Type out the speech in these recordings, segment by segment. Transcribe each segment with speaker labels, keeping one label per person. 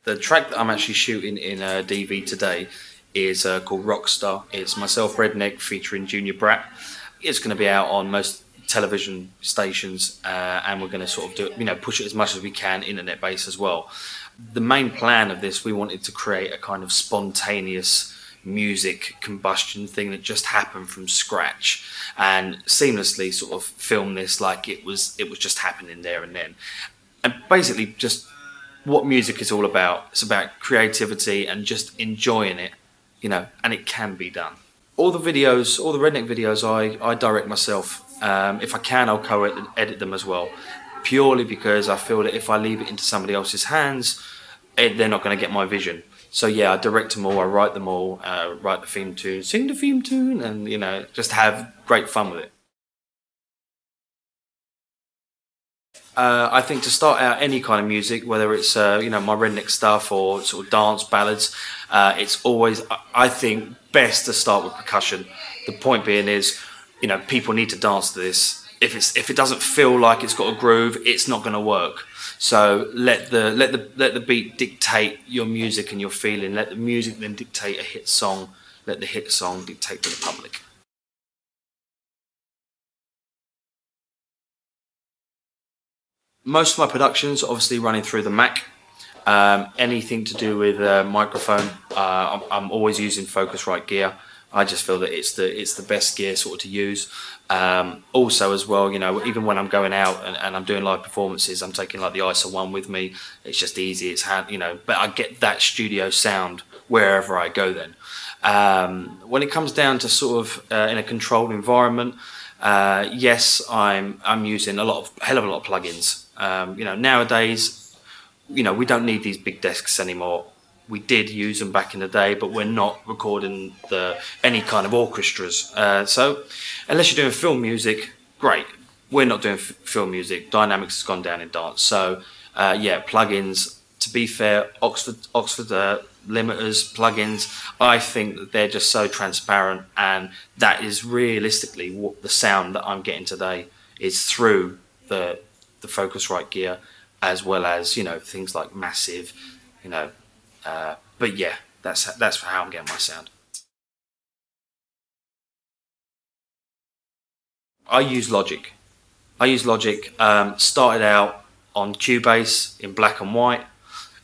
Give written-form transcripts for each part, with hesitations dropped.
Speaker 1: The track that I'm actually shooting in DV today is called Rockstar. It's myself, Rednek, featuring Junior Brat. It's going to be out on most television stations, and we're going to sort of do it, push it as much as we can, internet based as well. The main plan of this, we wanted to create a kind of spontaneous music combustion thing that just happened from scratch, and seamlessly sort of film this like it was just happening there and then. And basically just what music is all about. It's about creativity and just enjoying it, and it can be done. All the videos, all the Rednek videos, I direct myself. If I can, I'll co-edit them as well, purely because I feel that if I leave it into somebody else's hands, they're not going to get my vision. So yeah, I direct them all, I write them all, write the theme tune, sing the theme tune, and just have great fun with it. I think to start out any kind of music, whether it's my Rednek stuff or sort of dance ballads, it's always, I think, best to start with percussion. The point being is, people need to dance to this. If it doesn't feel like it's got a groove, it's not going to work. So let the beat dictate your music and your feeling. Let the music then dictate a hit song. Let the hit song dictate to the public. Most of my productions obviously running through the Mac. Anything to do with microphone, I'm always using Focusrite gear. I just feel that it's the best gear sort of to use. Also as well, even when I'm going out and I'm doing live performances, I'm taking like the ISO 1 with me. It's just easy. It's but I get that studio sound wherever I go then. When it comes down to sort of in a controlled environment, yes, I'm using a hell of a lot of plugins. Nowadays, we don't need these big desks anymore. We did use them back in the day, but we're not recording any kind of orchestras. So unless you're doing film music, great. We're not doing film music. Dynamics has gone down in dance. So yeah, plugins. To be fair, Oxford limiters, plugins, I think that they're just so transparent, and that is realistically what the sound that I'm getting today is through the Focusrite gear, as well as things like Massive, but yeah, that's how I'm getting my sound. I use Logic. Started out on Cubase in black and white.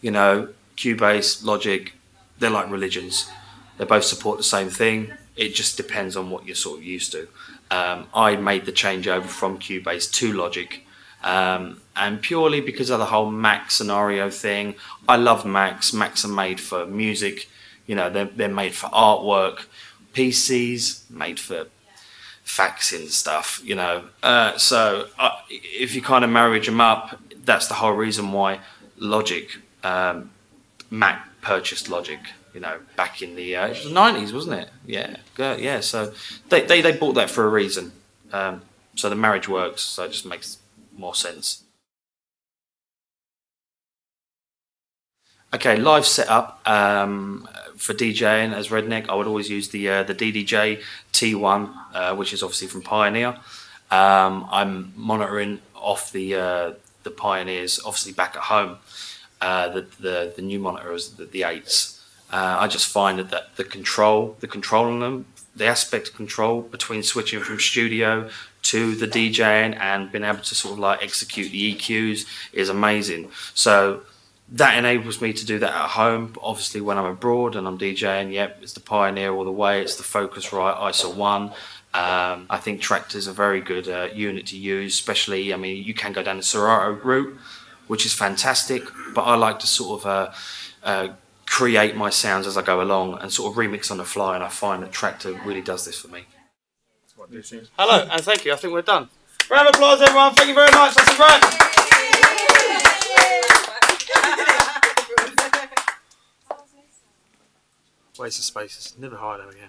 Speaker 1: Cubase, Logic, they're like religions. They both support the same thing. It just depends on what you're sort of used to. I made the change over from Cubase to Logic. And purely because of the whole Mac scenario thing. I love Macs. Macs are made for music, they're made for artwork. PCs made for faxing stuff, so if you kind of marriage them up, that's the whole reason why Logic, Mac purchased Logic, back in the 90s, wasn't it? Yeah. So they bought that for a reason. So the marriage works. So it just makes more sense. Okay, live setup for DJing as Rednek, I would always use the DDJ T1, which is obviously from Pioneer. I'm monitoring off the Pioneers, obviously back at home. The new monitor is the 8s. I just find that the control on them, the aspect control between switching from studio to the DJing and being able to sort of like execute the EQs is amazing. So that enables me to do that at home. But obviously when I'm abroad and I'm DJing, yep, it's the Pioneer all the way. It's the Focusrite ISO 1. I think Traktor's a very good unit to use, especially, you can go down the Serato route, which is fantastic, but I like to sort of create my sounds as I go along and sort of remix on the fly, and I find that Traktor really does this for me. Hello, and thank you. I think we're done. Round of applause, everyone. Thank you very much. That's a Brat. Waste of spaces. Never hire them again.